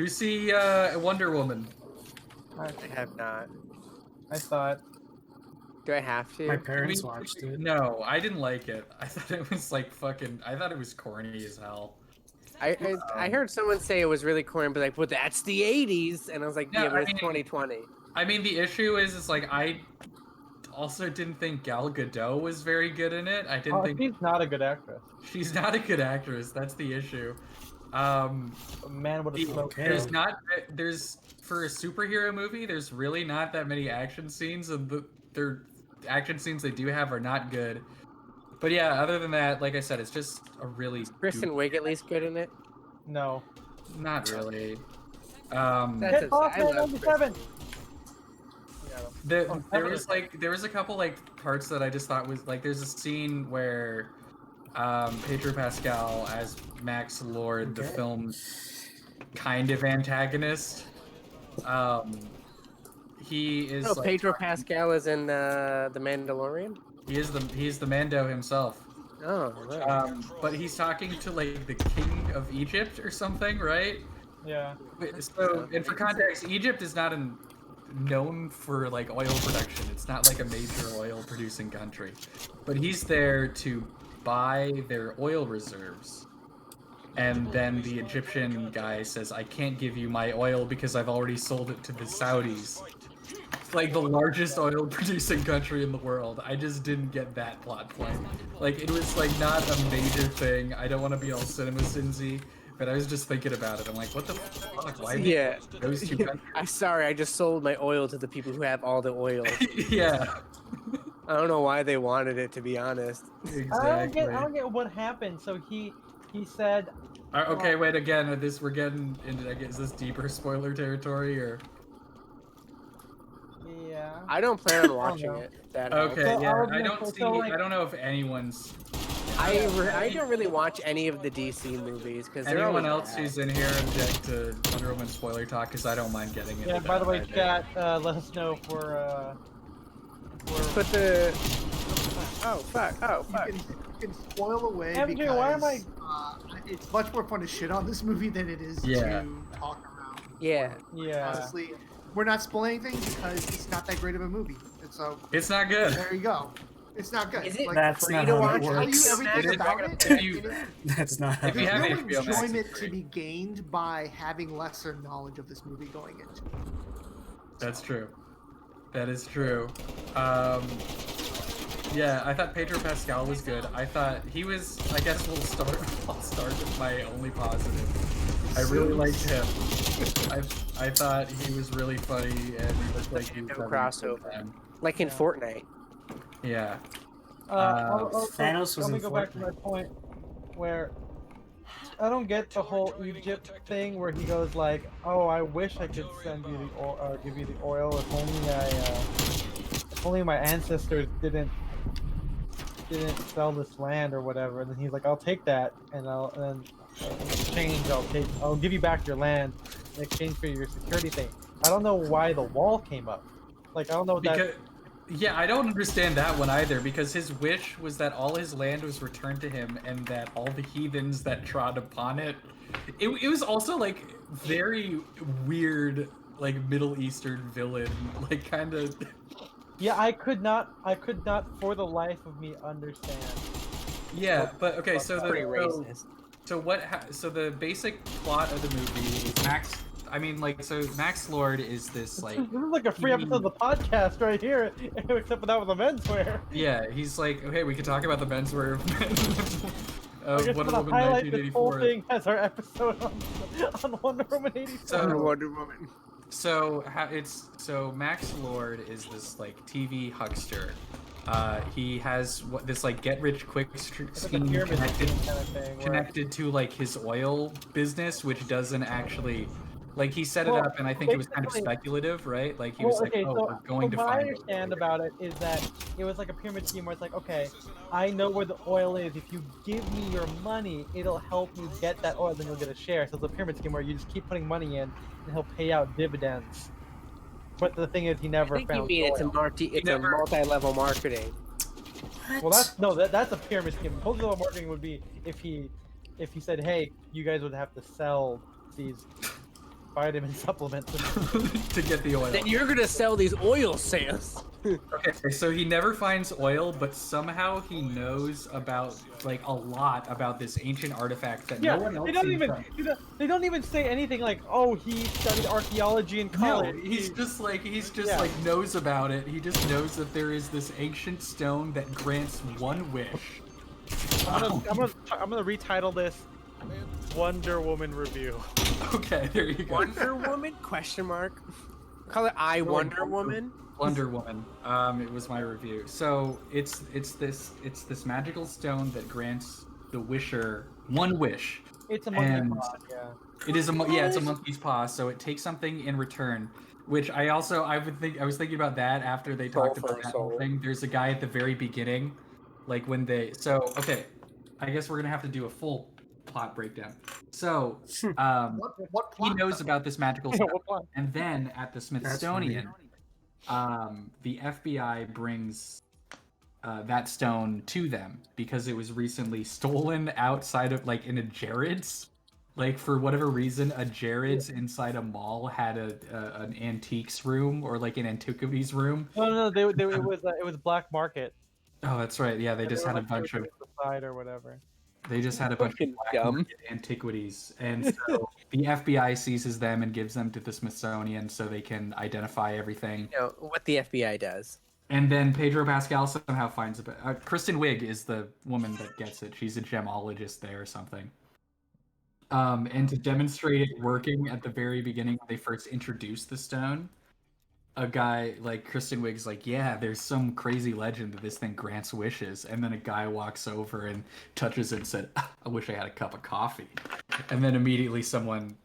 Who's see Wonder Woman? I have not. I thought. Do I have to? My parents watched it. No, I didn't like it. I thought it was like fucking. I thought it was corny as hell. I heard someone say it was really corny, but like, well, that's the '80s, and I was like, No, yeah, but I it's mean- 2020. I mean, the issue is like I also didn't think Gal Gadot was very good in it. I didn't think She's not a good actress. she's not a good actress. That's the issue. A man with a smoke. Okay. There's for a superhero movie. There's really not that many action scenes, and their action scenes they do have are not good. But yeah, other than that, like I said, it's just a really Kristen Wiig at least good in it. No. not really. That's Hit off I love 97. There was a couple like parts that I just thought was like there's a scene where Pedro Pascal as Max Lord, the film's kind of antagonist. He is. Oh, like, Pedro Pascal is in The Mandalorian. He's the Mando himself. Oh, right. But he's talking to like the king of Egypt or something, right? Yeah. So, and for context, Egypt is not known for like oil production. It's not like a major oil producing country. But he's there to buy their oil reserves. And then the Egyptian guy says, I can't give you my oil because I've already sold it to the Saudis. It's like the largest oil producing country in the world. I just didn't get that plot point. Like, it was like not a major thing. I don't want to be all cinema sinsy, but I was just thinking about it. I'm like, what the fuck? Why Yeah. those two countries? I'm sorry, I just sold my oil to the people who have all the oil. Yeah. I don't know why they wanted it, to be honest. Exactly. I don't get what happened. So he said. Okay, wait. Again, we're getting into. Is this deeper spoiler territory or? Yeah. I don't plan on watching it. That Okay, So yeah. I'll I be- don't so, see. like- I don't know if anyone's. I don't really watch any of the DC movies because Anyone else who's in here object to Wonder Woman spoiler talk? Because I don't mind getting into Yeah. that. By the way, either. chat. Let us know if we're. put the. Oh fuck! Oh You fuck! can spoil away MJ, because why am I- it's much more fun to shit on this movie than it is Yeah. to talk around. Yeah. Yeah. Honestly, we're not spoiling anything because it's not that great of a movie. And so It's not good. there you go. It's not good. Is it Like, That's free not to how watch? it tell you works. everything It is- about it. if you- and it- That's not how If you it have There's works. no HBO Max, it's enjoyment free. to be gained by having lesser knowledge of this movie going into it. That's true. That is true. Yeah, I thought Pedro Pascal was good. I thought he was. I guess I'll start with my only positive. I really liked him. I thought he was really funny and he looked like he was No having a good crossover. time. Like in Yeah. Fortnite. Yeah. Thanos was let me in go back to my Fortnite. point where I don't get the whole Egypt thing where he goes like, "Oh, I wish I could send you the oil, give you the oil. If only my ancestors didn't sell this land or whatever." And then he's like, "I'll take that, and in exchange, I'll give you back your land in exchange for your security thing." I don't know why the wall came up. Like, I don't know what that. Because, yeah, I don't understand that one either, because his wish was that all his land was returned to him and that all the heathens that trod upon it. It was also, like, very weird, like, Middle Eastern villain, like, kind of... Yeah, I could not for the life of me understand. Yeah, but, okay, so That's pretty racist. So the basic plot of the movie is Max Lord is this, like... This is like a free episode of the podcast right here, except for that with the menswear. Yeah, he's like, okay, we can talk about the menswear I of just Wonder want to Woman highlight this whole 1984. thing as our episode on Wonder Woman 84. So- Wonder Woman. So Max Lord is this like TV huckster. He has this like get rich quick It's like a scheme pyramid connected scheme kind of thing. where- connected to like his oil business, which doesn't actually like he set it Well, up, and I think it was kind of basically- speculative, right? Like he Well, was like, okay, oh, so we're going to what I find understand about it is that it was like a pyramid scheme where it's like, okay, I know where the oil is. If you give me your money, it'll help me get that oil, then you'll get a share. So it's a pyramid scheme where you just keep putting money in, and he'll pay out dividends. But the thing is, he never I think you found mean it's a oil. never- multi-level marketing. Well, that's a pyramid scheme. Multi-level marketing would be if he said, hey, you guys would have to sell these vitamin supplements. to get the oil. Then you're gonna sell these oil sales. Okay, so he never finds oil, but somehow he knows about like a lot about this ancient artifact that Yeah, no one else they don't seems even to- they don't even say anything like, oh, he studied archaeology in No, college. he's just like Yeah. knows about it. He just knows that there is this ancient stone that grants one wish. I'm gonna retitle this Wonder Woman review. Okay, there you go. Wonder Woman? Question mark. Call it I Wonder Woman. Wonder Woman. It was my review. So it's this magical stone that grants the wisher one wish. It's a monkey And- paw, yeah. It is it's a monkey's paw, so it takes something in return. Which I was thinking about that after they talked Soul for about that soul. whole thing. There's a guy at the very beginning, like when they. So okay, I guess we're gonna have to do a full plot breakdown. So What he plot? knows about this magical Yeah, stone, what plot? and then at the Smithsonian, the FBI brings that stone to them because it was recently stolen outside of like in a Jared's. Like for whatever reason, a Jared's inside a mall had an antiques room or like an antiquities room. No, it was black market. Oh, that's right. Yeah, they just had a bunch of the side or whatever. they just had a bunch of Fucking black dumb. market antiquities, and so the FBI seizes them and gives them to the Smithsonian so they can identify everything. You know what the FBI does. And then Pedro Pascal somehow finds it. Kristen Wiig is the woman that gets it. She's a gemologist there or something. And to demonstrate it working at the very beginning, when they first introduced the stone, a guy like Kristen Wiig's like, yeah, there's some crazy legend that this thing grants wishes. And then a guy walks over and touches it and said, I wish I had a cup of coffee. And then immediately someone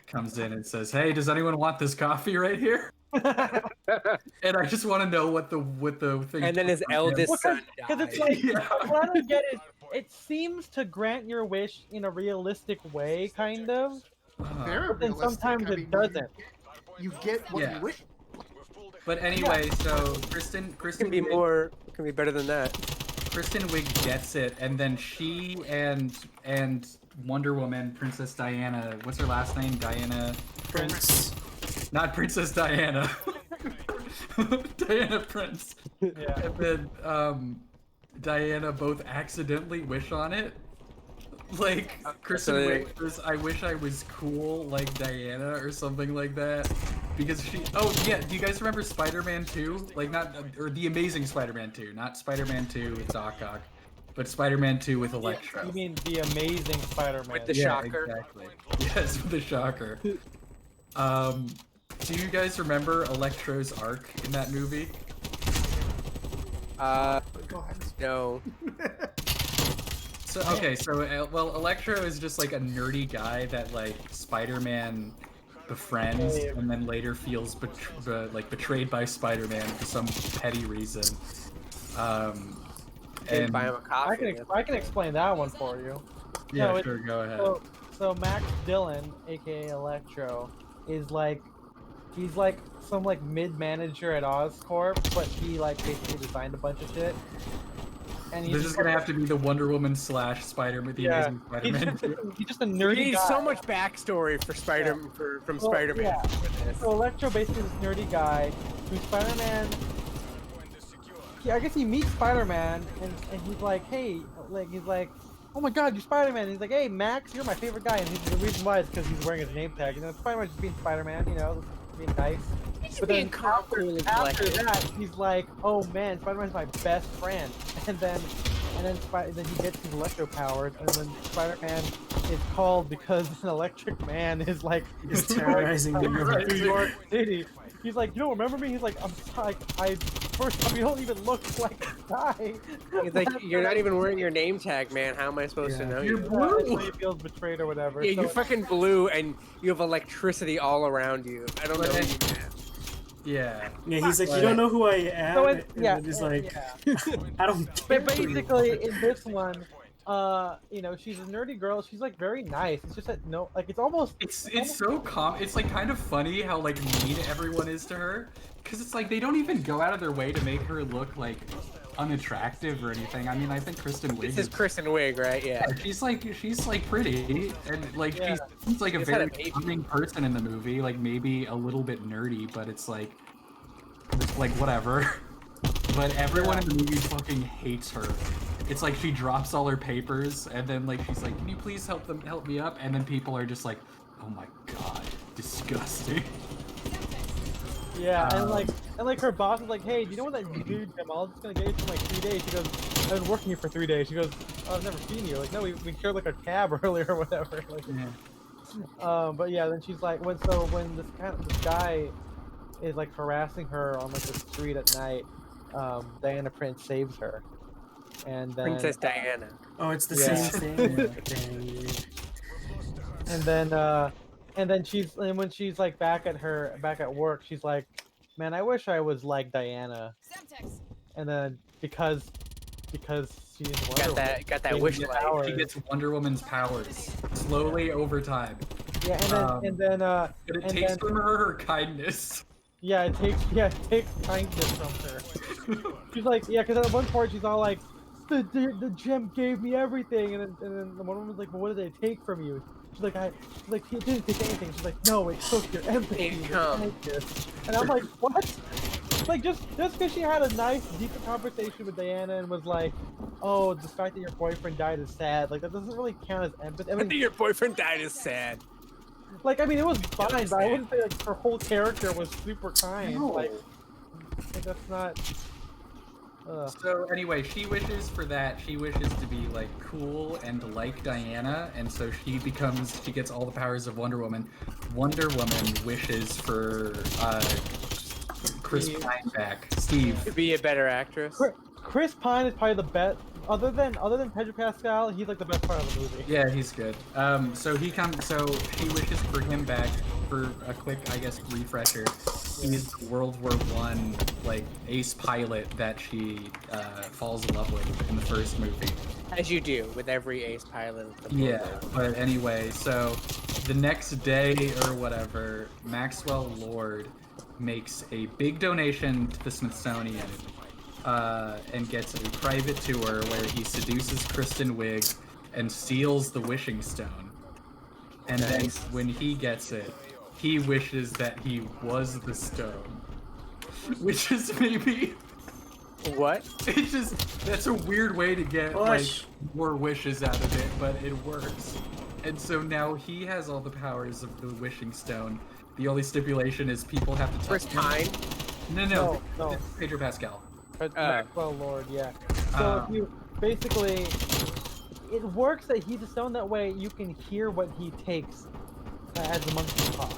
comes in and says, hey, does anyone want this coffee right here? And I just want to know what the thing. And then his eldest son Because it's died. like, Yeah. what I don't get is, it seems to grant your wish in a realistic way, kind of, Very but then realistic. sometimes I it mean, doesn't. You get what Yeah. you wish. But anyway, so Kristen Can be Wiig- more. Can be better than that. Kristen Wiig gets it, and then she and Wonder Woman, Princess Diana, what's her last name? Diana, Prince. not Princess Diana, Diana Prince. Yeah. And then Diana both accidentally wish on it. Like Kristen so Wiig was, I wish I was cool like Diana or something like that. Because she, oh yeah, do you guys remember Spider-Man 2? Like not, or The Amazing Spider-Man 2, not Spider-Man 2 with Doc Ock, but Spider-Man 2 with Electro. You mean the Amazing Spider-Man? With the Yeah, Shocker. exactly. Yes, with the Shocker. Do you guys remember Electro's arc in that movie? Go ahead. No. So okay, so well, Electro is just like a nerdy guy that like Spider-Man befriends, and then later feels betrayed by Spider-Man for some petty reason. Didn't And buy him a coffee. I can explain that one for you. yeah, No, sure, go ahead. So Max Dillon, aka Electro, is like, he's like some like mid-manager at Oscorp, but he like basically designed a bunch of shit. And This is gonna have to be the Wonder Woman / Spider-Man, the Yeah, Amazing Spider-Man. he's just a We nerdy need guy. so much backstory for from Well, Spider-Man. yeah. with this. So Electro basically is this nerdy guy who Spider-Man. I guess he meets Spider-Man and he's like, hey, like he's like, oh my God, you're Spider-Man. And he's like, hey, Max, you're my favorite guy. And the reason why is because he's wearing his name tag. You know, Spider-Man just being Spider-Man, you know, being nice. But then cool and after collected. that, he's like, oh man, Spider-Man's my best friend. And then he gets his electro powers, and then Spider-Man is called because an electric man is like Is terrorizing New York City. He's like, you don't remember me? He's like, I'm like, first time you don't even look like a guy. He's like, you're not even wearing your name tag, man. How am I supposed to know You're you? blue. He feels betrayed or whatever. Yeah, So you're fucking blue, and you have electricity all around you. I don't know who you, man. Yeah. Yeah, he's like, you don't know who I am? So And then he's like, I don't care. But basically, in this one, you know, she's a nerdy girl. She's like very nice. It's just that it's almost. It's so it's like kind of funny how like mean everyone is to her, because it's like they don't even go out of their way to make her look like unattractive or anything. I mean, I think Kristen Wiig This is Kristen Wiig, right? Yeah. she's like pretty and like Yeah. she seems like a She's had very a baby. charming person in the movie. Like maybe a little bit nerdy, but it's like whatever. But everyone in the movie fucking hates her. It's like she drops all her papers and then like she's like, "Can you please help me up?" And then people are just like, "Oh my god, disgusting." Yeah, and like her boss is like, "Hey, do you know what that dude Jamal's just gonna get you for like 3 days?" She goes, "I've been working here for 3 days." She goes, "Oh, I've never seen you." Like, no, we shared like a cab earlier or whatever. Like, but yeah, then she's like, when this guy is like harassing her on like the street at night, Diana Prince saves her, and then Princess Diana. Oh, it's the Yeah. same thing. And then when she's like back at work, she's like, "Man, I wish I was like Diana." And then because she's Wonder Woman, Got that she wish gets light. powers. She gets Wonder Woman's powers slowly over time. Yeah, and then But it takes from her kindness. yeah, it takes kindness from her. She's like, yeah, because at one point she's all like, the gem gave me everything, and then the Wonder Woman's like, well, what did they take from you? She's like, he didn't take anything. She's like, no, it took your empathy. and kindness." And I'm like, what? Like, just because she had a nice, deeper conversation with Diana and was like, oh, the fact that your boyfriend died is sad. Like, that doesn't really count as empathy. I I mean, think your boyfriend died is sad. like, I mean, it was fine, but I wouldn't say like her whole character was super kind. No. Like, that's not. So anyway, she wishes for that. She wishes to be like cool and like Diana, and so she gets all the powers of Wonder Woman. Wonder Woman wishes for Chris Pine back. Steve. To be a better actress. Chris Pine is probably the best. Other than Pedro Pascal, he's like the best part of the movie. Yeah, he's good. So she wishes for him back for a quick, I guess, refresher. He's the World War I like ace pilot that she falls in love with in the first movie. As you do with every ace pilot. Of the Yeah, program. but anyway, so the next day or whatever, Maxwell Lord makes a big donation to the Smithsonian and gets a private tour where he seduces Kristen Wiig and steals the wishing stone. And then when he gets it, he wishes that he was the stone. Which is maybe... What? It's just, that's a weird way to get like more wishes out of it, but it works. And so now he has all the powers of the wishing stone. The only stipulation is people have to touch Chris him. Pine? No. No. Pedro Pascal. Maxwell Lord, yeah. So if you basically, it works that he's a stone that way you can hear what he takes as the monkey talk.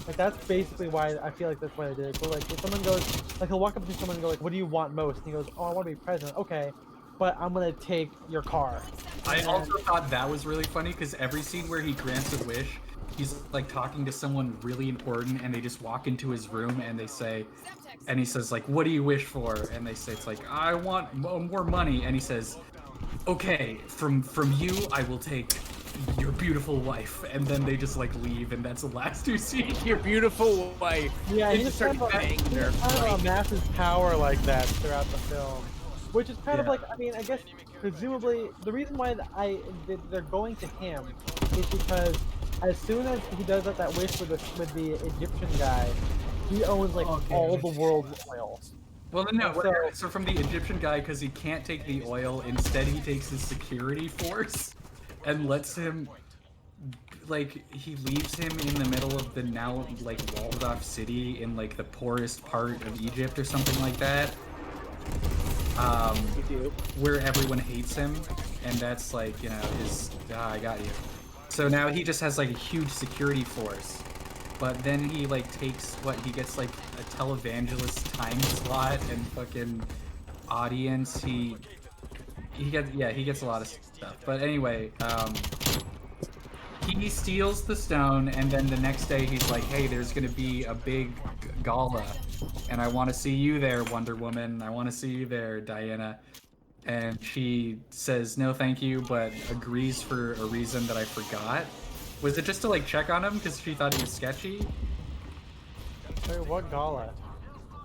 Like that's basically why I feel like that's why they did it. So like if someone goes, like he'll walk up to someone and go like, "What do you want most?" And he goes, "Oh, I want to be president." Okay, but I'm gonna take your car. I also thought that was really funny because every scene where he grants a wish, he's like talking to someone really important, and they just walk into his room and they say, and he says like, "What do you wish for?" And they say it's like, "I want more money," and he says, "Okay, from you, I will take your beautiful wife," and then they just like leave, and that's the last you see. Your beautiful wife. Yeah, They he just just start banging their amasses power like that throughout the film, which is kind of Yeah. like, I mean, I guess presumably the reason why they're going to him is because as soon as he does that wish with the Egyptian guy, he owns like all the world's oil. Well, no. So from the Egyptian guy, because he can't take the oil, instead he takes his security force and lets him, like, he leaves him in the middle of the now, like, walled-off city in, like, the poorest part of Egypt or something like that. Where everyone hates him, and that's, like, you know, I got you. So now he just has, like, a huge security force. But then he, like, he gets, like, a televangelist time slot and fucking audience. He gets a lot of stuff. But anyway, he steals the stone, and then the next day he's like, hey, there's gonna be a big gala, and I want to see you there, Wonder Woman. I want to see you there, Diana. And she says, no thank you, but agrees for a reason that I forgot. Was it just to, like, check on him because she thought he was sketchy? Wait, what gala?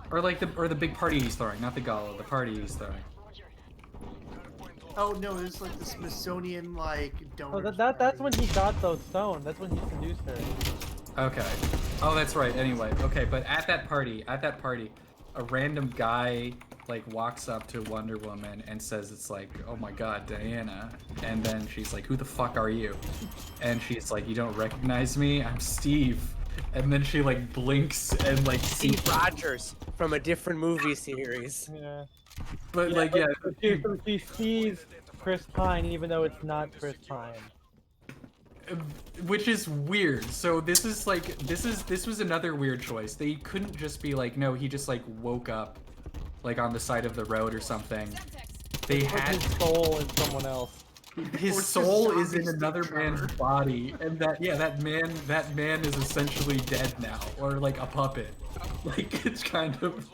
Or, like, the big party he's throwing, not the gala, the party he's throwing. Oh no, it was like the Smithsonian like Oh, donors. that's when he got those stones. That's when he seduced her. Okay. Oh, that's right. Anyway, okay, but at that party, a random guy like walks up to Wonder Woman and says it's like, "Oh my God, Diana," and then she's like, "Who the fuck are you?" And she's like, "You don't recognize me? I'm Steve." And then she like blinks and like Steve Rogers from a different movie series. Yeah. but like yeah, But she sees Chris Pine, even though it's not Chris Pine. which is weird. So this is like this was another weird choice. They couldn't just be like, no, he just like woke up like on the side of the road or something. They Put had his soul in someone else. his Or it's soul just is in zombies another to man's Trevor. body, and that man is essentially dead now, or like a puppet. Like it's kind of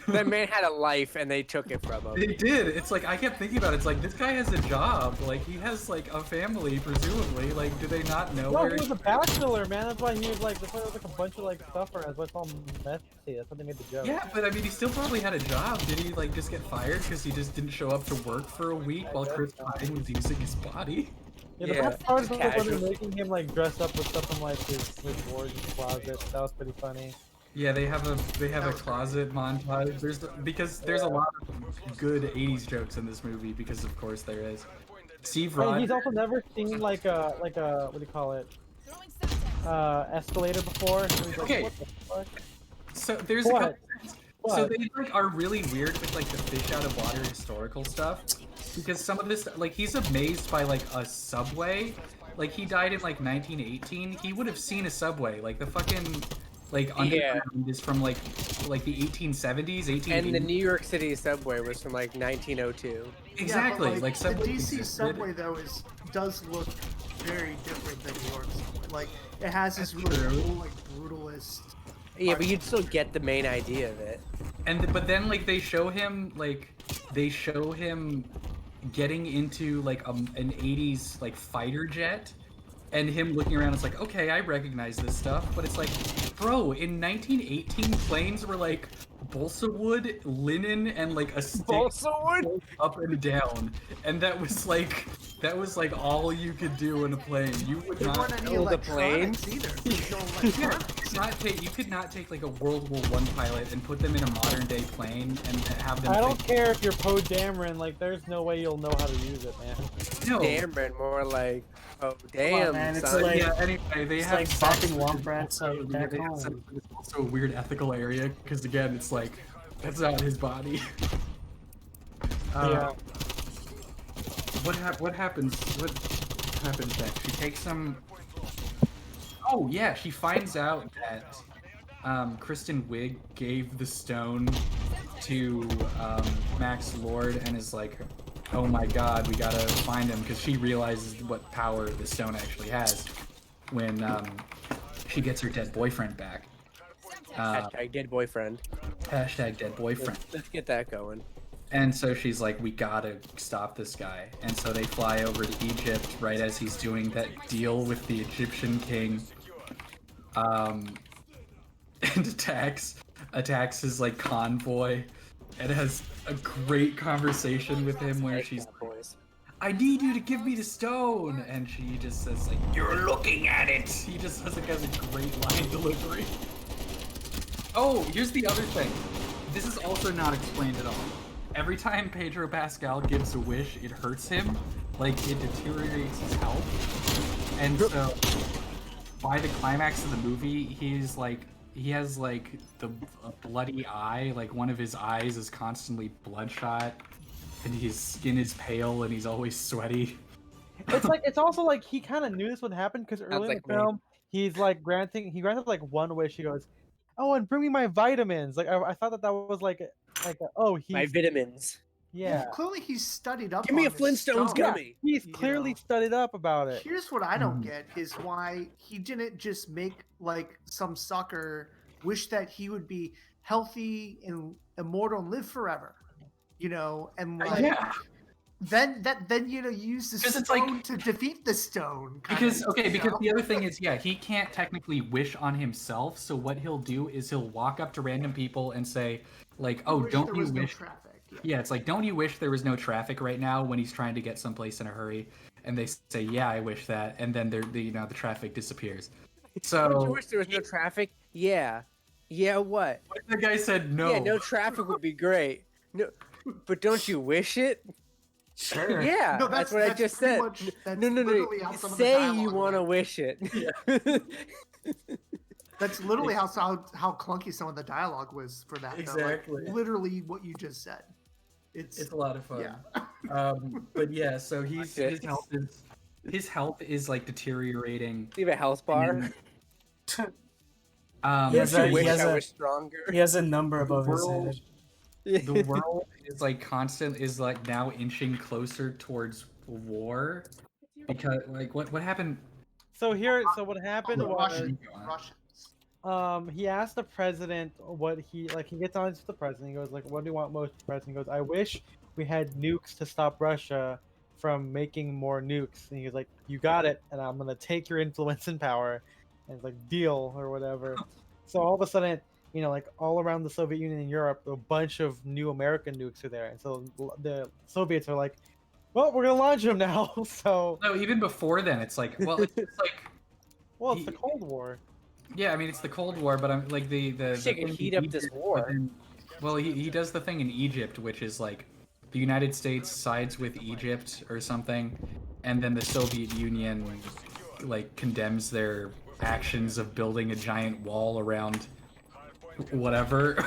That man had a life, and they took it from him. They did. It's like I kept thinking about it. It's like this guy has a job. Like he has like a family, presumably. Like, do they not know No, where? he was a bachelor, man. That's why he was like. That's why there was like a bunch of like stuff around. That's why it's all messy. That's why they made the joke. Yeah, but I mean, he still probably had a job. Did he like just get fired because he just didn't show up to work for a week while Chris Pine was using his body? Yeah, the Yeah, best part is just when they're casual. making him like dress up with stuff from like his wardrobe closet. That was pretty funny. Yeah, they have a closet montage. There's a lot of good '80s jokes in this movie because of course there is. Steve Hey, Rogers. he's also never seen like a what do you call it? Escalator before. So he's like, Okay. what the fuck? So there's a What? couple things. So What? they like are really weird with like the fish out of water historical stuff because some of this like he's amazed by like a subway. Like he died in like 1918. He would have seen a subway. Like the fucking like underground is from like the 1870s, 1880s. And the New York City subway was from like 1902. Exactly. Yeah, but, like the subway DC existed. subway though does look very different than New York subway. Like it has this That's really true. cool like brutalist. Yeah, but you'd still get the main idea of it. But then like they show him getting into like an 80s like fighter jet and him looking around. It's like, okay, I recognize this stuff, but it's like, bro, in 1918 planes were like balsa wood, linen, and like a stick Balsawood? up and down, and that was like all you could do in a plane. You would There not weren't any build a plane? electronics either. There's no Yeah, electronics. you could not take like a World War I pilot and put them in a modern day plane and have them. I don't think- care if you're Poe Dameron. Like, there's no way you'll know how to use it, man. No. Damn, man, more like, oh, damn, man, it's son. like- Yeah. Anyway, they It's have like sex, bopping which is wombats also- like back they have sex, home. but it's also a weird ethical area because again, it's like that's not his body. Yeah. What happens? What happens next? She takes him. Oh yeah, she finds out that Kristen Wiig gave the stone to Max Lord and is like, oh my God, we gotta find him because she realizes what power the stone actually has when she gets her dead boyfriend back. Hashtag dead boyfriend. Hashtag dead boyfriend. Let's get that going. And so she's like, we gotta stop this guy. And so they fly over to Egypt right as he's doing that deal with the Egyptian king. And attacks his like convoy and has a great conversation with him where she's boys. I need you to give me the stone, and she just says like, you're looking at it. He just has a great line delivery. Oh, here's the other thing. This is also not explained at all. Every time Pedro Pascal gives a wish, it hurts him. Like, it deteriorates his health. And so, by the climax of the movie, he has like a bloody eye. Like, one of his eyes is constantly bloodshot. And his skin is pale and he's always sweaty. It's also like he kind of knew this would happen because early in like the me. film, he granted like one wish. He goes, "Oh, and bring me my vitamins." Like I thought that was like oh, My he's vitamins. yeah. Clearly he's studied up. Give me a on this Flintstones stone. gummy. He's You clearly know. studied up about it. Here's what I don't get is why he didn't just make like some sucker wish that he would be healthy and immortal and live forever. You know, and like Yeah. then use the 'Cause stone it's like- to defeat the stone. kind Because of, you because know? the other thing is, yeah, he can't technically wish on himself. So what he'll do is he'll walk up to random people and say, like, "Oh, Wish don't there you was no wish? traffic. Yeah, it's like, don't you wish there was no traffic right now when he's trying to get someplace in a hurry? And they say, yeah, I wish that, and then the traffic disappears. So Don't you wish there was no traffic? Yeah. Yeah, what? what if the guy said no? Yeah, no traffic would be great. No, but don't you wish it? Sure. Yeah, No, that's what I just pretty said. much- that's No. literally how some of the Say you dialogue want to went. wish it. That's literally how clunky some of the dialogue was for that. though. Like, Exactly. literally what you just said. It's a lot of fun. Yeah. But yeah, so Okay. his health is like deteriorating. Leave a health bar. He has Don't a- you wish he has I a- was stronger? He has a number above his world- head. The world is like now inching closer towards war because like what happened? So what happened The was, Russians. he asked the president what he gets on to the president. He goes like, "What do you want most?" The president goes, "I wish we had nukes to stop Russia from making more nukes." And he was like, "You got it, and I'm gonna take your influence and power." And it's like, deal or whatever. So all of a sudden, like all around the Soviet Union and Europe, a bunch of new American nukes are there, and so the Soviets are like, "Well, we're gonna launch them now." So, No, even before then, it's like it's like well, it's the Cold War. yeah, I mean it's the Cold War, but I'm like the Wish I could thing heat in up this Egypt, war. but then- well, he does the thing in Egypt, which is like the United States sides with Egypt or something, and then the Soviet Union like condemns their actions of building a giant wall around whatever.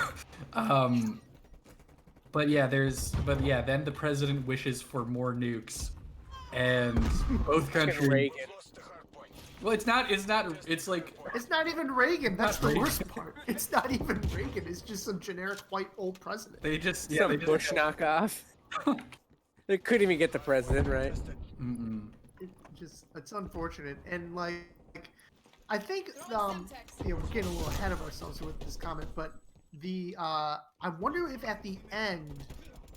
But yeah, then the president wishes for more nukes, and both countries. Reagan. Well, it's not. It's like It's not even Reagan. That's Not the Reagan. worst part. It's not even Reagan. It's just some generic white old president. they just Some they just, Bush knockoff. They couldn't even get the president right. Mm-mm. It's unfortunate, and like I think we're getting a little ahead of ourselves with this comment, but I wonder if at the end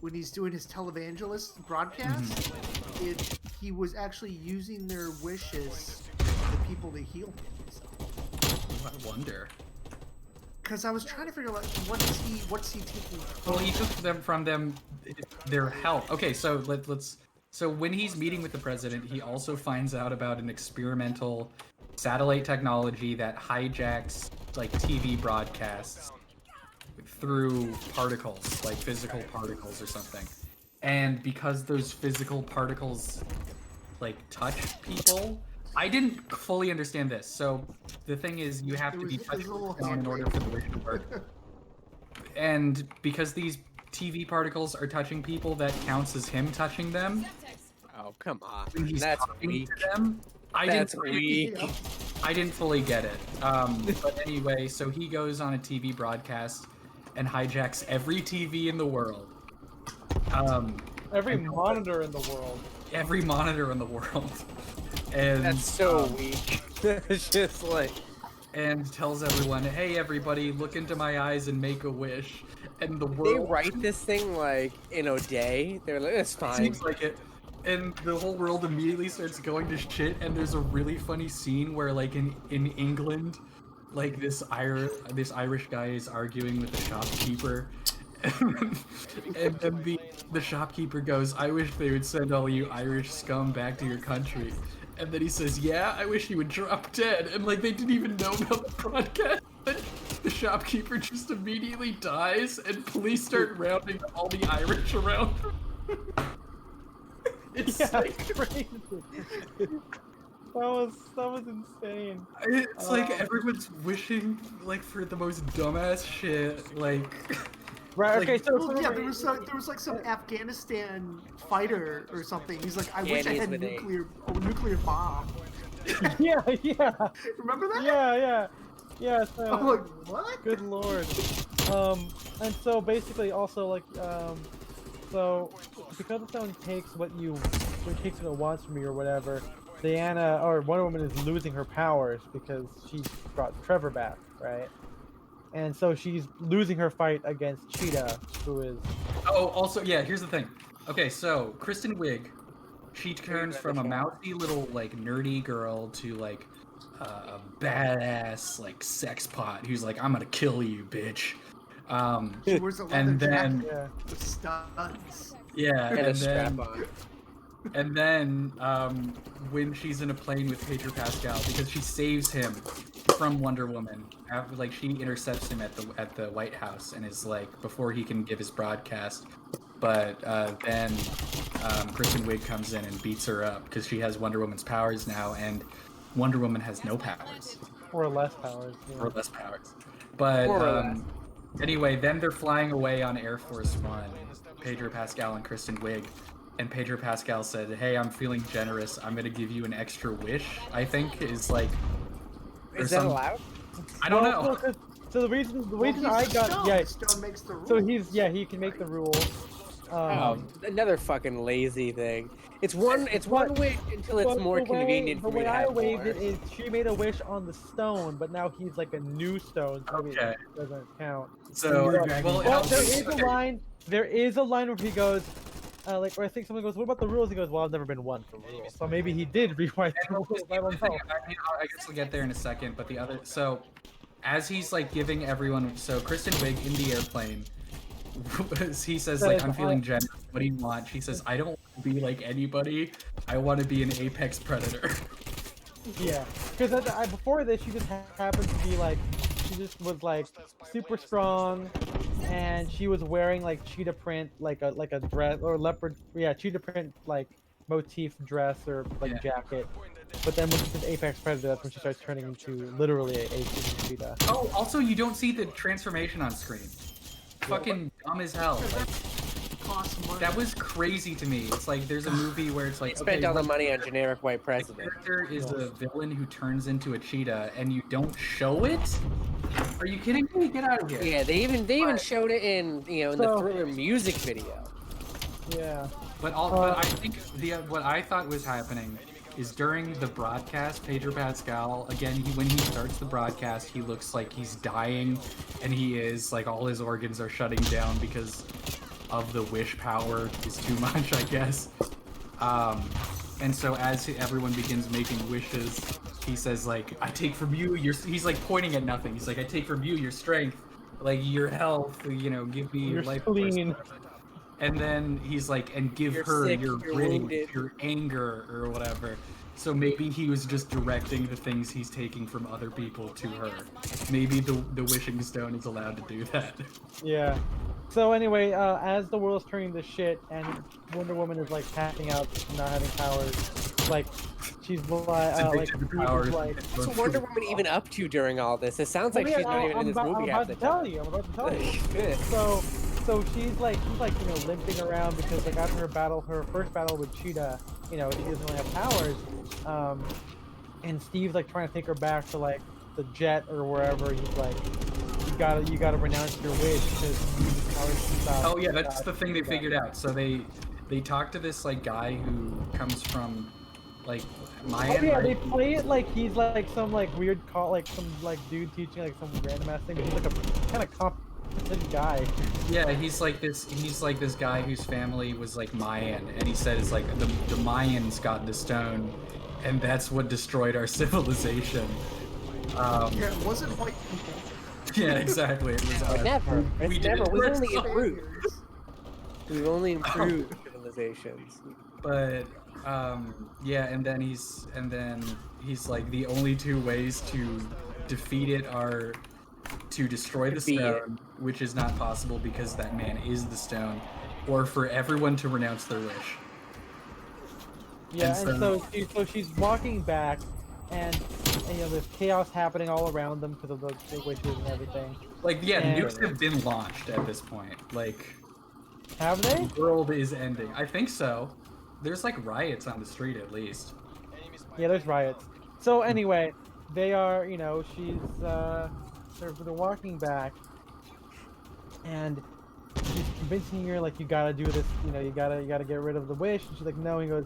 when he's doing his televangelist broadcast, if he was actually using their wishes for the people to heal him. I wonder. Because I was trying to figure out what's he taking Well, he took them from them their health. Okay, so let's. So when he's meeting with the president, he also finds out about an experimental satellite technology that hijacks like TV broadcasts through particles, like physical particles or something. And because those physical particles like touch people, I didn't fully understand this. So the thing is, you have to be touching someone in order for the wish to work. And because these TV particles are touching people, that counts as him touching them. Oh, come on. When he's That's talking weak. to them, That's weak. I didn't fully get it. But anyway, so he goes on a TV broadcast and hijacks every TV in the world. Every monitor in the world. Every monitor in the world. And That's so weak. It's just like and tells everyone, "Hey, everybody, look into my eyes and make a wish." And the they world write this thing like in a day. They're like, it's fine. seems like it. And the whole world immediately starts going to shit. And there's a really funny scene where, like in England, like this Irish guy is arguing with the shopkeeper, and then the shopkeeper goes, "I wish they would send all you Irish scum back to your country." And then he says, "Yeah, I wish you would drop dead." And like they didn't even know about the broadcast. The shopkeeper just immediately dies, and police start rounding all the Irish around. It's Yeah, like, it's crazy. that was insane. it's like everyone's wishing like for the most dumbass shit. Like, Right. Like, Okay. So Well, yeah, there was like some Afghanistan fighter or something. He's like, I wish I he's had with a- a nuclear bomb. yeah. Remember that? Yeah. So, I'm like, what? good lord. And so basically, also like, so because if someone takes what it wants from you or whatever, Diana or Wonder Woman is losing her powers because she brought Trevor back, right? And so she's losing her fight against Cheetah, who is oh, also, yeah. Here's the thing. Okay, so Kristen Wiig, she turns from a mouthy little like nerdy girl to like a badass like sex pot who's like, "I'm gonna kill you, bitch." She wears a leather And then jacket Yeah. with studs. yeah, And a and strap then on. and then when she's in a plane with Pedro Pascal, because she saves him from Wonder Woman, like she intercepts him at the White House and is like before he can give his broadcast. But then Kristen Wiig comes in and beats her up because she has Wonder Woman's powers now, and Wonder Woman has no powers Or less powers. Yeah. or less powers. But More or less. anyway, then they're flying away on Air Force One, Pedro Pascal and Kristen Wiig. And Pedro Pascal said, "Hey, I'm feeling generous. I'm gonna give you an extra wish." I think is like. Is that allowed? I don't Well, know. So the reason Well, he's I the got stone. yeah. The stone makes the rules. So he can make the rules. Oh, another fucking lazy thing. It's one wish until it's But more the convenient way, for me to I have waived more. it is she made a wish on the stone, but now he's like a new stone, so maybe Okay. it doesn't count. So Dragon well, Ball. Well, I'll there just- is a okay. line. There is a line where he goes, or I think someone goes, "What about the rules?" He goes, "Well, I've never been one for rules." So maybe he did rewrite the rules. I don't know. I guess we'll get there in a second, but the other so as he's like giving everyone so Kristen Wiig in the airplane he says like I'm feeling generous, what do you want? She says I don't want to be like anybody, I want to be an apex predator. Yeah, because before this, she just happened to be like, she just was like super strong, and she was wearing like cheetah print, like a dress or leopard, yeah, cheetah print like motif dress or like Yeah. jacket. But then when she's an apex predator, that's when she starts turning into literally a cheetah. Oh, also you don't see the transformation on screen. Fucking dumb as hell. Like, Costs money. that was crazy to me. It's like there's a movie where it's like Spent okay, all the what money on generic white the president. character is a villain who turns into a cheetah and you don't show it? Are you kidding me? Get out of here. Yeah, they even showed it in in the So- Thriller music video. Yeah. But I think what I thought was happening is during the broadcast, Pedro Pascal, again, when he starts the broadcast, he looks like he's dying, and he is, like, all his organs are shutting down because of the wish power is too much, I guess. And so as everyone begins making wishes, he says, like, I take from you your... He's, like, pointing at nothing. He's like, I take from you your strength, like, your health, give me your life force. spleen. And then he's like, and give You're her sick, your you're rage, wounded. your anger, or whatever. So maybe he was just directing the things he's taking from other people to her. Maybe the wishing stone is allowed to do that. Yeah. So anyway, as the world's turning to shit and Wonder Woman is like passing out, not having powers, like she's like Addicted to Steve powers. is like, What's Wonder Woman even up to during all this? It sounds like "Oh, yeah, she's not even in I'm this about, movie I'm half about the to tell time. you. I'm about to tell you. Good. So she's like limping around because like after her first battle with Cheetah, she doesn't really have powers. And Steve's like trying to take her back to like the jet or wherever. He's like, you gotta renounce your wish because you need the powers to stop. Oh yeah, that's stop the thing they Cheetah." figured out. So they talk to this like guy who comes from like Mayan. Oh yeah, they right? play it like he's like some like weird some like dude teaching like some random ass thing. But he's like a kind of competent guy. Yeah, he's like this guy whose family was like Mayan, and he said it's like the Mayans got the stone, and that's what destroyed our civilization. Yeah, it wasn't white people. Yeah, exactly. It was us. Never. It's did never. it We've to only ourselves. improved. Spaniards. We've only improved civilizations. But yeah, and then he's like the only two ways to defeat it are to destroy the Defeat it. stone, which is not possible because that man is the stone, or for everyone to renounce their wish. Yeah, And and so she's walking back, and there's chaos happening all around them because of the wishes and everything. Like, yeah, And- nukes have been launched at this point. Like, Have they? the world is ending. I think so. There's like riots on the street at least. Yeah, there's riots. So anyway, they are, she's they're walking back, and she's convincing her like you gotta do this, you gotta get rid of the wish. And she's like, no. He goes,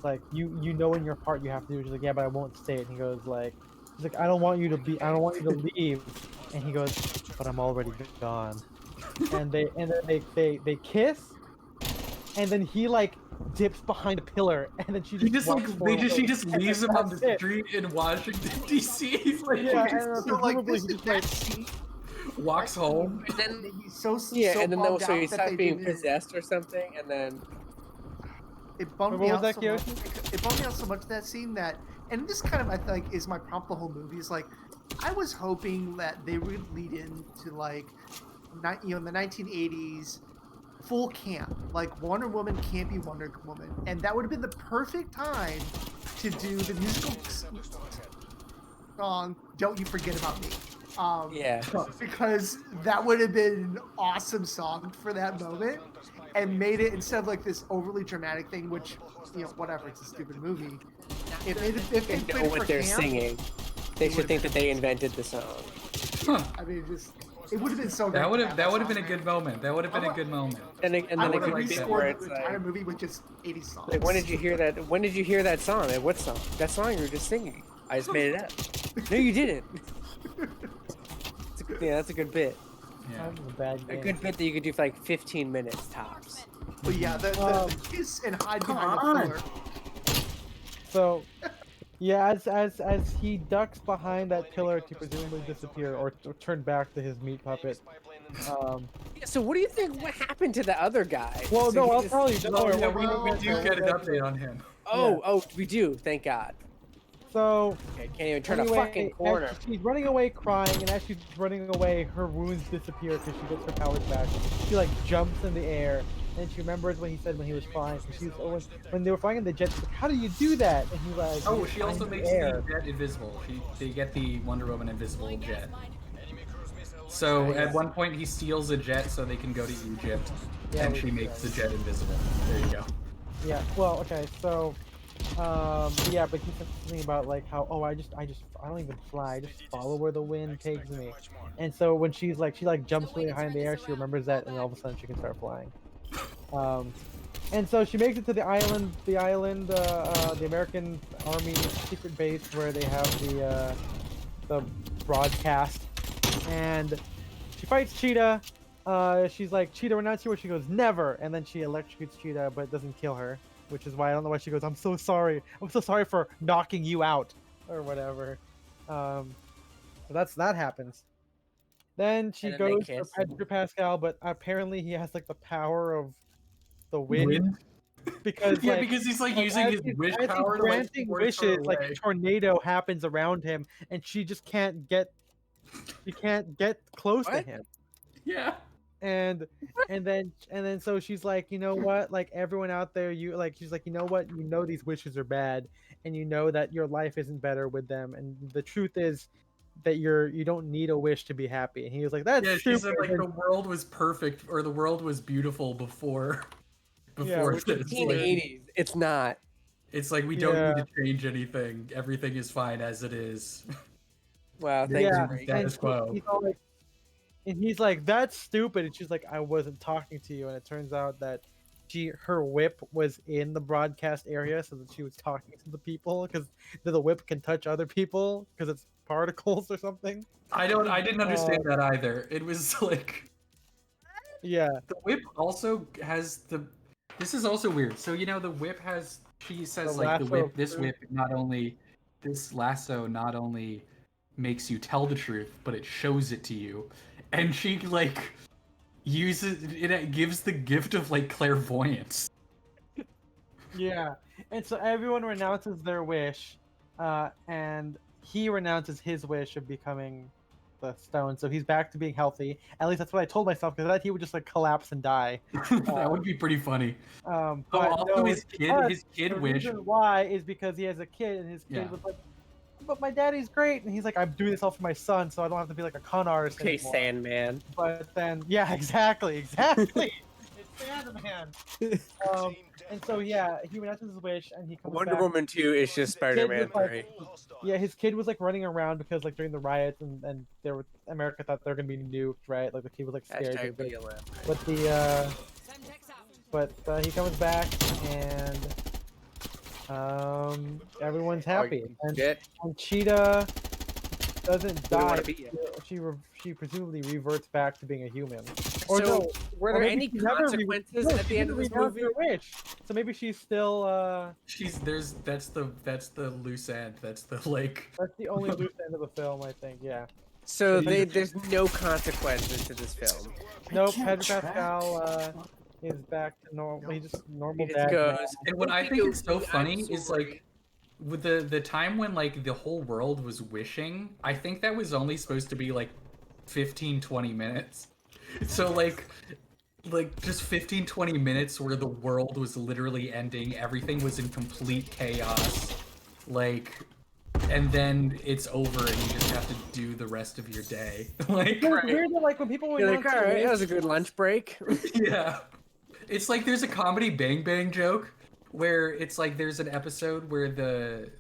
like you know in your heart you have to do it. She's like, yeah, but I won't say it. And he goes like, she's like, I don't want you to leave. And he goes, but I'm already gone. And they kiss, and then he like dips behind a pillar, and then she just walks forward. she just leaves him on the That's it. street in Washington D.C. He's like, Yeah, "You're and So like presumably this he is just like that scene. walks home. And then He's so yeah, so and then bummed so he out that stopped they being didn't- possessed or something, and then It bummed What me was out that, so much. Kiyoshi? It bummed me out so much that scene that, and this kind of I think is my prompt the whole movie is like, I was hoping that they would lead into like, in the 1980s, full camp, like Wonder Woman can't be Wonder Woman, and that would have been the perfect time to do the musical song "Don't You Forget About Me." yeah. Because that would have been an awesome song for that moment, and made it instead of like this overly dramatic thing, which whatever, it's a stupid movie. If they They played know it what for they're camp, singing. They should think that they invented the song. Huh. I mean, it would have been so. That great would to have song, been a man. good moment. That would have been a good moment. And I then would it have could be bit where rescored it's the entire like, movie with just 80 songs. like, when did you hear that? When did you hear that song? Like, what song? That song you were just singing. I just made it up. No, you didn't. Yeah, that's a good bit. Yeah. That was a bad A game. good bit that you could do for like 15 minutes tops. But yeah, the kiss and hide behind Come the on. pillar. So, yeah, as he ducks behind that pillar to presumably disappear or turn back to his meat puppet. Yeah, so what do you think? What happened to the other guy? Well, So no, he I'll just- tell you. Don't worry, Yeah, we'll we do get an update on him. Oh, we do. Thank God. So, Okay, can't even turn anyway, a fucking corner. as she's running away crying, and as she's running away, her wounds disappear because she gets her powers back. She like jumps in the air, and she remembers what he said when he was flying. So she's when they were flying in the jet, she's like, "How do you do that?" And he's like, Oh, "You she fly also in the makes air." the jet invisible. They get the Wonder Woman invisible jet. So at one point he steals a jet so they can go to Egypt, Yeah, and we- she makes the jet invisible. There you go. Yeah. Well, okay. So, yeah, but he said something about like how I don't even fly. I just follow where the wind takes me. And so when she jumps really high in the air, she remembers that, and all of a sudden she can start flying. And so she makes it to the island, the American Army secret base where they have the broadcast, and she fights Cheetah. She's like, "Cheetah, renounce you," she goes, "Never," and then she electrocutes Cheetah, but it doesn't kill her, which is why I don't know why she goes, "I'm so sorry for knocking you out," or whatever. So that happens. Then she And then they goes to kiss. Pedro Pascal, but apparently he has like the power of the wind. Because Yeah, like, because he's like like, using as his he's- wish as he's power to like granting force her wishes, like a away. tornado happens around him, and she just can't get close to What? him. Yeah. And then so she's like, you know what, like everyone out there, she's like, you know what, these wishes are bad, and you know that your life isn't better with them, and the truth is that you don't need a wish to be happy. And he was like, that's Yeah, she stupid. said like the world was perfect or the world was beautiful before Yeah, before which this. is Like, 1980s. It's not. it's like we don't Yeah. need to change anything. Everything is fine as it is. Wow, thanks Yeah, for That and is quo. he's like, that's stupid. And she's like, I wasn't talking to you. And it turns out that her whip was in the broadcast area, so that she was talking to the people, because the whip can touch other people because it's particles or something. I didn't understand that either. It was like Yeah, the whip also has the. This is also weird. So the whip has. She says The like the lasso whip. of This truth. whip not only. This lasso not only makes you tell the truth, but it shows it to you, and she like uses it. It gives the gift of like clairvoyance. yeah. And so everyone renounces their wish, and he renounces his wish of becoming the stone. So he's back to being healthy. At least that's what I told myself, because I thought he would just like collapse and die. That would be pretty funny. But also no, his it's because his kid the wish. reason why is because he has a kid, and his kid Yeah. was like, "But my daddy's great," and he's like, "I'm doing this all for my son, so I don't have to be like a con artist Okay, anymore." Sandman. But then, yeah, exactly. It's Sandman. And so yeah, he renounces his wish, and he comes Wonder back. Woman 2 is just Spider-Man was like- 3. Yeah, his kid was like running around because like during the riots, and America thought they were gonna be nuked, right? Like the kid was like scared. Hashtag But, BLM. but he comes back, and everyone's happy. And Shit. Cheetah doesn't What do you die. wanna be? She presumably reverts back to being a human. Or So, no, were or there maybe any she never consequences no, at she the end of didn't this renounce movie? her wish. So maybe she's still That's the loose end. That's the like. that's the only loose end of the film, I think. Yeah. So there's no consequences to this film. Nope, can't Pedro track. Pascal is back to normal. He's just normal He just dad. goes. now. And what I think is so I'm funny is sorry. like with the time when like the whole world was wishing, I think that was only supposed to be like 15-20 minutes. So like just 15-20 minutes where the world was literally ending, everything was in complete chaos. Like and then it's over and you just have to do the rest of your day. Like It's weird that like when people went You're on like, to all right, wish- that was a good lunch break. yeah. It's like there's a comedy Bang Bang joke where it's like there's an episode where the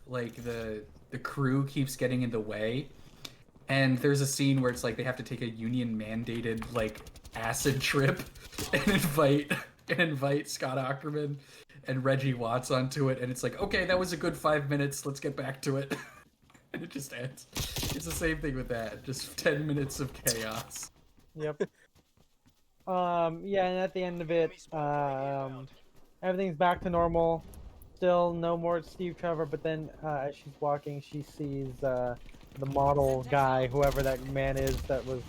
crew keeps getting in the way, and there's a scene where it's like they have to take a union mandated like acid trip and invite Scott Aukerman and Reggie Watts onto it, and it's like, okay, that was a good 5 minutes, let's get back to it. And it just ends. It's the same thing with that, just 10 minutes of chaos. Yep. Yeah, and at the end of it, everything's back to normal. Still no more Steve Trevor, but then as she's walking, she sees the model guy, whoever that man is that was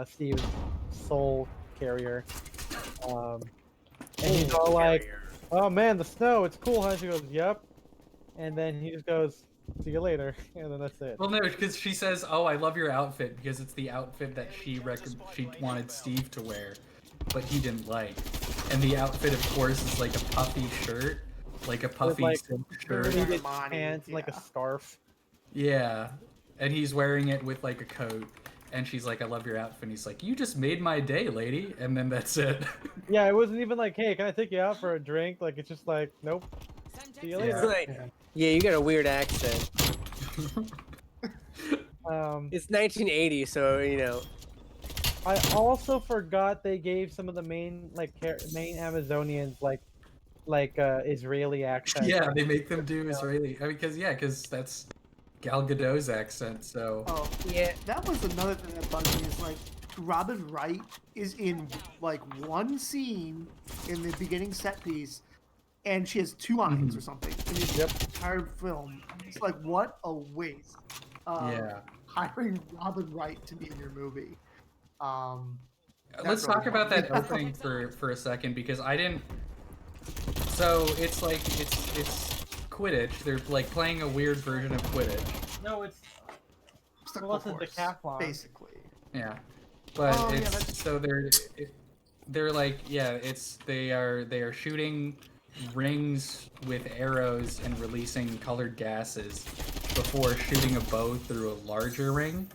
Steve's soul carrier. And he's all like, "Oh man, the snow, it's cool, huh?" She goes, "Yep." And then he just goes, "See you later," and then that's it. Well, no, because she says, "Oh, I love your outfit," because it's the outfit that she wanted Steve to wear, but he didn't like. And the outfit, of course, is like a puffy shirt, like a puffy like, silk shirt. Pleated Armani, pants, like a yeah. scarf. Yeah, and he's wearing it with like a coat. And she's like, "I love your outfit." And he's like, "You just made my day, lady." And then that's it. Yeah, it wasn't even like, "Hey, can I take you out for a drink?" Like, it's just like, "Nope." See you Yeah. It's later. like, yeah, you got a weird accent. It's 1980, so you know. I also forgot they gave some of the main main Amazonians like Israeli accents. Yeah, they make them do Israeli. I mean, because that's Gal Gadot's accent. So Oh, Yeah. that was another thing that bugged me is like Robin Wright is in like one scene in the beginning set piece, and she has 2 lines or something in the entire film. It's like, what a waste. yeah. Hiring Robin Wright to be in your movie. Let's That's talk really about that funny. opening for a second because I didn't. So it's like it's Quidditch. They're like playing a weird version of Quidditch. No, it's Obstacle Well, it's a course, decathlon. basically. Yeah, but Oh, yeah, it's that's- so they're like they are shooting rings with arrows and releasing colored gases before shooting a bow through a larger ring.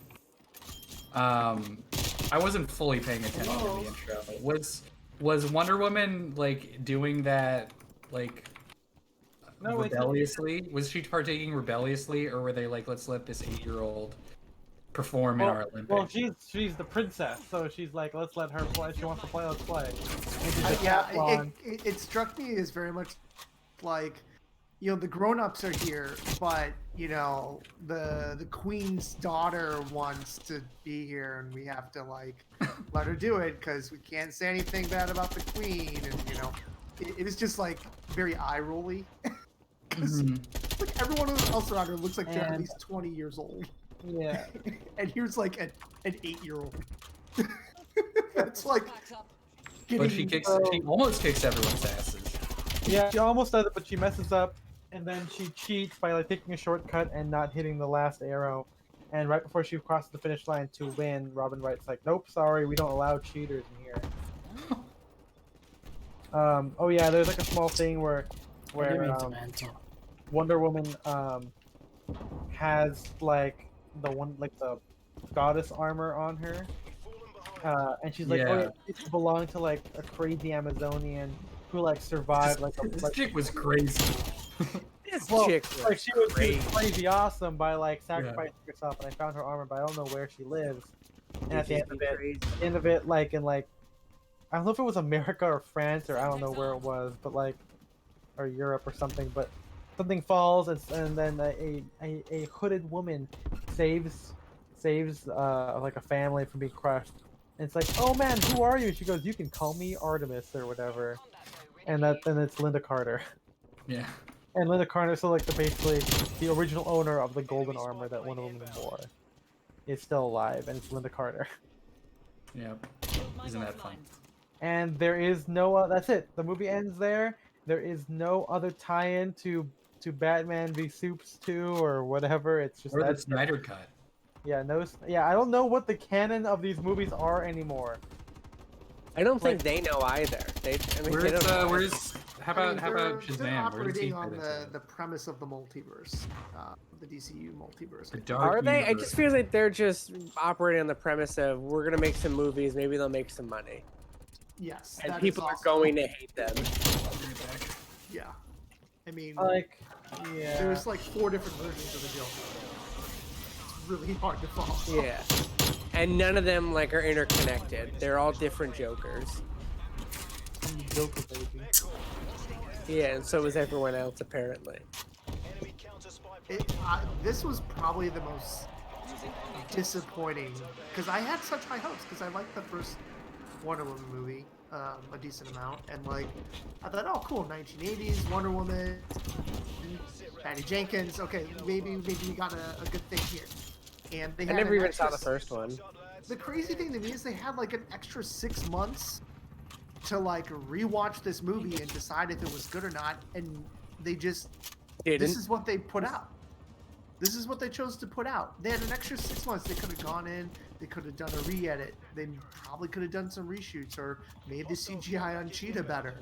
I wasn't fully paying attention in the intro. Was Wonder Woman like doing that like No, it's- rebelliously? Was she partaking rebelliously, or were they like, let's let this 8-year-old perform in our Olympics? well, she's the princess, so she's like, let's let her play. She wants to play, let's play. And she's a Yeah, decathlon. it struck me as very much like, you know, the grown-ups are here, but you know, the queen's daughter wants to be here, and we have to like let her do it because we can't say anything bad about the queen, and you know, it is just like very eye-rolly. Because like everyone else around her looks like they're at And- least 20 years old, Yeah. and here's like an 8-year-old. That's like. But she getting- almost kicks everyone's asses. Yeah, she almost does it, but she messes up, and then she cheats by like taking a shortcut and not hitting the last arrow. And right before she crosses the finish line to win, Robin Wright's like, "Nope, sorry, we don't allow cheaters in here." Oh yeah, there's like a small thing where Wonder Woman has like the goddess armor on her, and she's like, "Oh, Yeah. it belonged to like a crazy Amazonian who like survived like a This like, chick was crazy. This well, chick like she was crazy. crazy awesome by like sacrificing herself, and I found her armor, but I don't know where she lives." And at the end of it, like in like I don't know if it was America or France or I don't know where it was, but like or Europe or something, but something falls and then a hooded woman saves like a family from being crushed. And it's like, "Oh man, who are you?" She goes, "You can call me Artemis or whatever." And then it's Linda Carter. Yeah. And Linda Carter, so like basically the original owner of the golden armor that Wonder Woman wore. is still alive, and it's Linda Carter. Yep. Isn't that fun? And there is no. That's it. The movie ends there. There is no other tie-in to Batman v Supes 2 or whatever. It's just Or the that's Snyder cut. yeah. No. Yeah. I don't know what the canon of these movies are anymore. I don't think they know either. They, I mean, they Where's don't know. where's how about They're Shazam? Where does he operating on fit into the premise of the multiverse, the DCU multiverse. the dark Are they? It universe? just feels like they're just operating on the premise of we're gonna make some movies, maybe they'll make some money, Yes, and that is people are also- going to hate them. Yeah, I mean, Like, yeah. there's like 4 different versions of the Joker. It's really hard to follow. Yeah, and none of them like are interconnected. They're all different Jokers. Joker baby. Yeah, and so is everyone else apparently. This was probably the most disappointing because I had such high hopes because I liked the first Wonder Woman movie a decent amount, and like I thought, oh cool, 1980s Wonder Woman, Patty Jenkins. Okay, maybe we got a good thing here. And they I had never an even extra saw the first one. The crazy thing to me is they had like an extra 6 months to like rewatch this movie and decide if it was good or not, and they just Didn't. this is what they put out. This is what they chose to put out. They had an extra 6 months. They could have gone in. They could have done a re-edit. They probably could have done some reshoots or made the CGI on Cheetah better,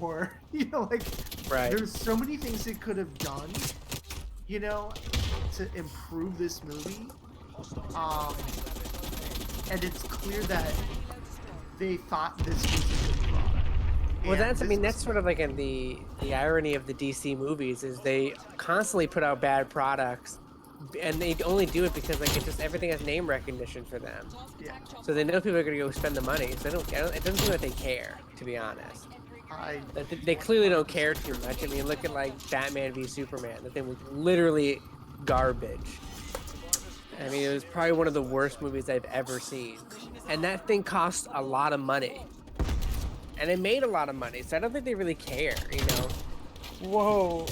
or like Right. there's so many things they could have done, to improve this movie. And it's clear that they thought this was a good product. Well, And that's this was- sort of like in the irony of the DC movies is they constantly put out bad products, and they only do it because like it's just everything has name recognition for them. Yeah. So they know people are gonna go spend the money. So it doesn't seem like they care, to be honest. They clearly don't care too much. I mean, look at like Batman v Superman. That thing was literally garbage. I mean, it was probably one of the worst movies I've ever seen, and that thing cost a lot of money. And it made a lot of money, so I don't think they really care, Whoa.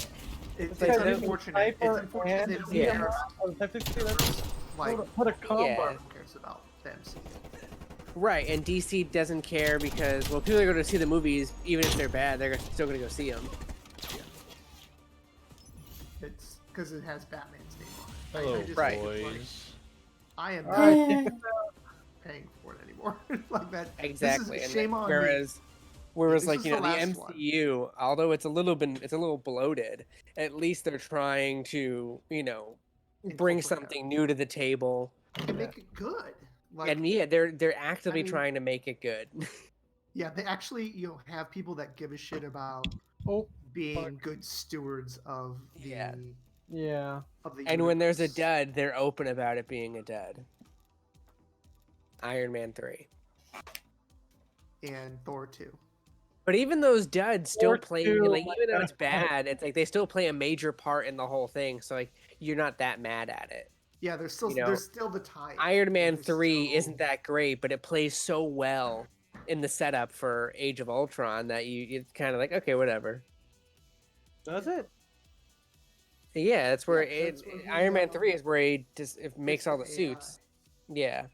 It's like unfortunate. It's Piper unfortunate and they don't Yeah. care. Like, What a combo. Yeah. Marvel cares about them. Right, and DC doesn't care because, well, people are going to see the movies, even if they're bad, they're still going to go see them. It's because it has Batman's name on it. Hello, I just Right. think it's like, boys. I am Alright. not paying for it anymore. Like that. Exactly. This And is shame on me. Whereas This like, is the the last one. MCU, although it's a little bloated, at least they're trying to, bring Incorporate something new to the table. And make it good. Like, And yeah, they're actively I mean- trying to make it good. yeah, they actually, have people that give a shit about Oh, being good stewards of the Yeah. yeah. of the And when there's a universe. dud, they're open about it being a dud. Iron Man 3. and Thor 2. But even those duds still Or play, two, like, like, even though it's that's bad, it's like they still play a major part in the whole thing. So like, you're not that mad at it. Yeah, there's still You know, there's still the tie. Iron Man There's 3 still- isn't that great, but it plays so well in the setup for Age of Ultron that it's kind of like, okay, whatever. Does it? Yeah, that's where Yeah, that's where he, Iron Man 3 is where he just it makes all the the AI. suits. Yeah,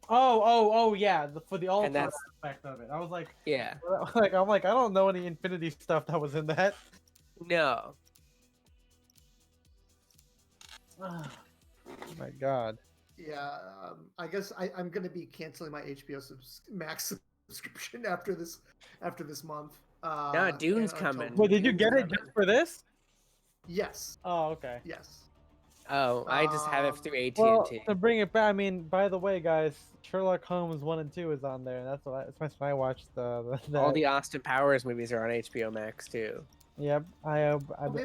Oh, yeah. For the Ultron that's- aspect of it. I was like, yeah. I'm like, I don't know any Infinity stuff that was in that. No. Oh my god. Yeah, I guess I'm gonna be canceling my HBO Max subscription after this month. No, Dune's and coming. Wait, did you Dune's get it coming. just for this? Yes, Oh, okay. yes. Oh, I just have it Um, through AT&T. Well, to bring it back, I mean, by the way, guys, Sherlock Holmes 1 and 2 is on there. And that's when I watched the All the Austin Powers movies are on HBO Max too. Yep. I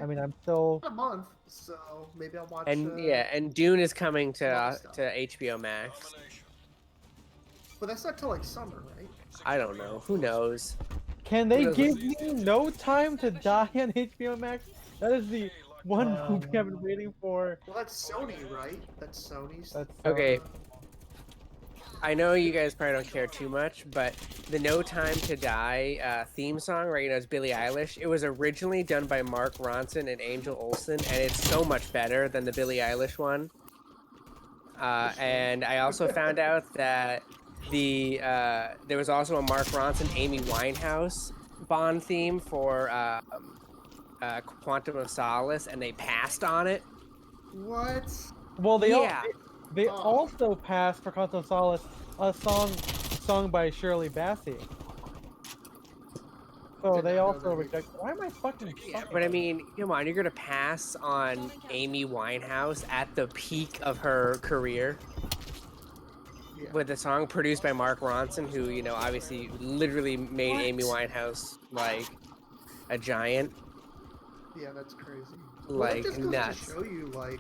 mean, I'm still. A month, so maybe I'll watch. And and Dune is coming to other stuff. to HBO Max. But that's not till like summer, right? I don't know. Who knows? Can they What give me No Time to Die on HBO Max? That is the one movie I've been waiting for. Well, that's Sony, right? That's Sony's. That's Okay. I know you guys probably don't care too much, but the No Time to Die theme song, right? It's Billie Eilish. It was originally done by Mark Ronson and Angel Olsen, and it's so much better than the Billie Eilish one. And I also found out that there was also a Mark Ronson, Amy Winehouse Bond theme for Quantum of Solace, and they passed on it. What? Well, they Yeah. they Oh. also passed for Quantum of Solace a song by Shirley Bassey. So Did they not know also that. rejected. Why am I fucking? Yeah, but I mean, come on, you're gonna pass on Amy Winehouse at the peak of her career Yeah. with a song produced by Mark Ronson, who, you know, obviously literally made Amy Winehouse like a giant. Yeah, that's crazy. Like, well, that just goes nuts. to show you, like,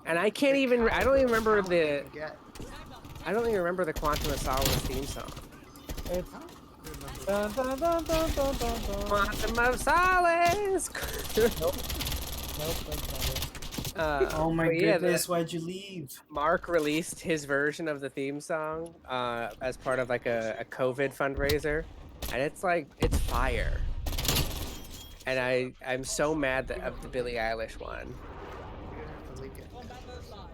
And I can't the even, I don't even caliber of remember talent you the, can get. I don't even remember the Quantum of Solace theme song. It's Remember. dun, dun, dun, dun, dun, dun, dun. Quantum of Solace! Nope, that's not it. Oh my but yeah, goodness, why'd you leave? Mark released his version of the theme song as part of like a COVID fundraiser, and it's like, it's fire. And I'm so mad that of the Billie Eilish one. You're gonna have to link it.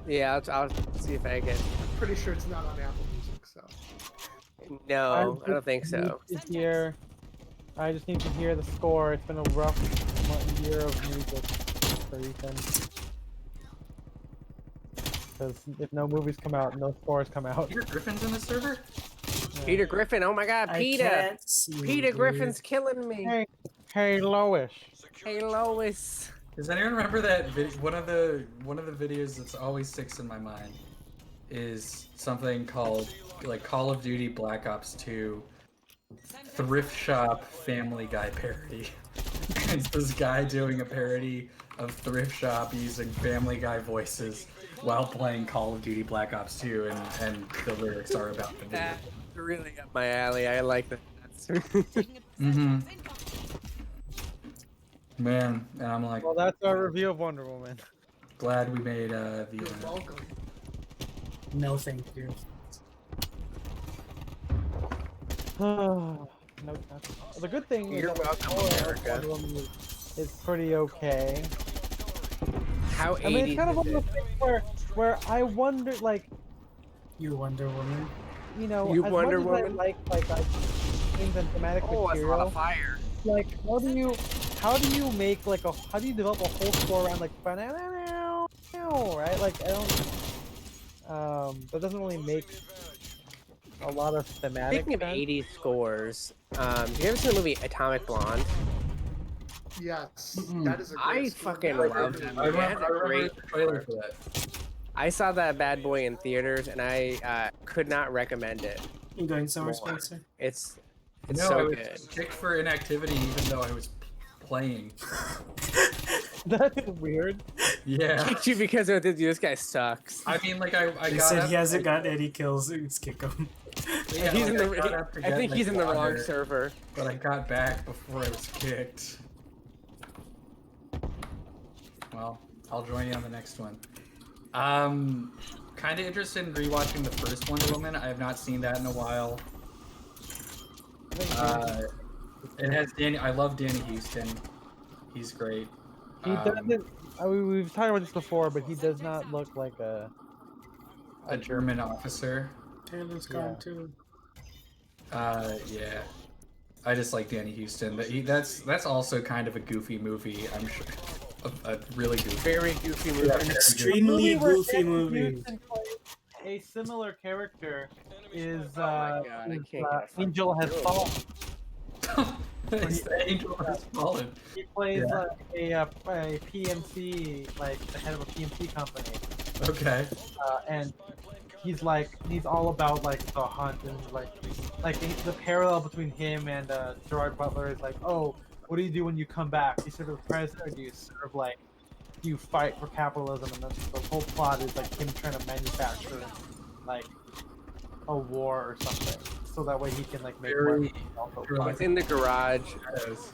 Yeah, I'll see if I can. I'm pretty sure it's not on Apple Music, so. No, I don't think just so. need to hear- I just need to hear the score. It's been a rough year of music for Ethan. Because if no movies come out, no scores come out. Peter Griffin's in the server? Peter Griffin, oh my God, I Peter! can't see, Peter dude. Griffin's killing me. Hey, Lois. Hey, Lois. Does anyone remember that one of the videos that's always sticks in my mind is something called like Call of Duty Black Ops 2 Thrift Shop Family Guy parody. It's this guy doing a parody of Thrift Shop using Family Guy voices while playing Call of Duty Black Ops 2, and the lyrics are about the video. That's really up my alley. I like that. Mm-hmm. Man, and I'm like, Well, that's our review of Wonder Woman. glad we made You're the. welcome. No, thank you. No, the good thing is You're that welcome, the story of America. Wonder Woman is pretty okay. How 80s I mean, it's kind of one is of those it? things where I wonder, like, You Wonder Woman. you know, You as Wonder much as Woman? I like things and thematic Oh, that's a lot material, of fire. like, how do you make like how do you develop a whole score around like right? Like, I don't, that doesn't really make a lot of thematic Speaking of sense. 80s scores, have you ever seen the movie Atomic Blonde? Yes, Mm-mm. that is a great I score. fucking Never love heard that of I movie. it. That's remember, a I remember great the trailer score. for that. I saw that bad boy in theaters, and I could not recommend it. You going somewhere, More. Spencer? It's No, so I was good. kicked for inactivity even though I was playing. That's weird. Yeah. Kicked you because this guy sucks. I mean, like, I They got said up, he hasn't like, got any kills. Let's kick him. yeah, He's like, in the. I got up to I get, think like, he's in the wrong water, server. But I got back before I was kicked. Well, I'll join you on the next one. Kind of interested in rewatching the first Wonder Woman. I have not seen that in a while. It has Danny. I love Danny Houston. He's great. He doesn't. We've talked about this before, but he does not look like a German officer. Taylor's gone Yeah. too. Yeah. I just like Danny Houston. That's also kind of a goofy movie. I'm sure. A really goofy. Very goofy movie. Yeah. An extremely where goofy Danny movie. Houston plays a similar character is Oh my God, I can't get a Angel Has fucking Fallen. It's the angel has fallen. He plays Yeah. a PMC, like the head of a PMC company, Okay. and he's all about like the hunt and like the parallel between him and Gerard Butler is like, oh, what do you do when you come back? Do you serve as president, or do you serve like you fight for capitalism? And then the whole plot is like him trying to manufacture like a war or something, so that way he can like make Very- money. and also very fight. It's in the garage. Yes.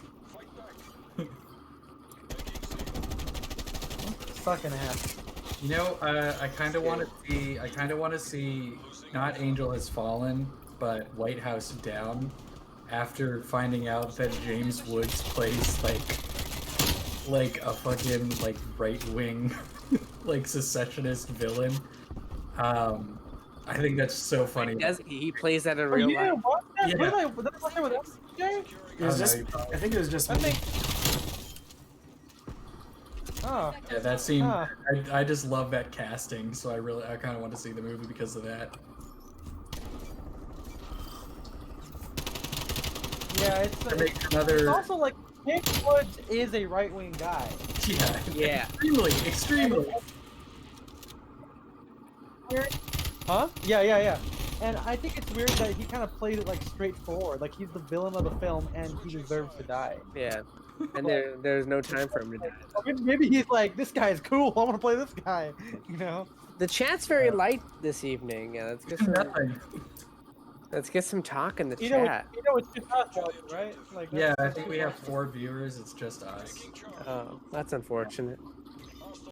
Sucking ass. You know, I kind of want to see. I kind of want to see not Angel Has Fallen, but White House Down. After finding out that James Woods plays like a fucking like right wing like secessionist villain I think that's so funny. He plays that in Oh, real you life. didn't watch that? Yeah. Was that watching with us, Jay? It was Oh, no, just. you probably- I think it was just I me. think. Oh, Yeah, that scene. Huh. I just love that casting, so I kind of want to see the movie because of that. yeah. It's It's another. also like Nick Woods is a right wing guy. Yeah. Yeah. Extremely. Huh? Yeah. And I think it's weird that he kind of played it like straightforward, like he's the villain of the film and he deserves to die. Yeah. And there's no time for him to die. Maybe he's like, this guy is cool. I want to play this guy. You know? The chat's very light this evening. Nothing. Let's get some talk in the You know, chat. it's just us, right? Like, Yeah, I that's think we have 4 viewers. It's just us. Oh, that's unfortunate.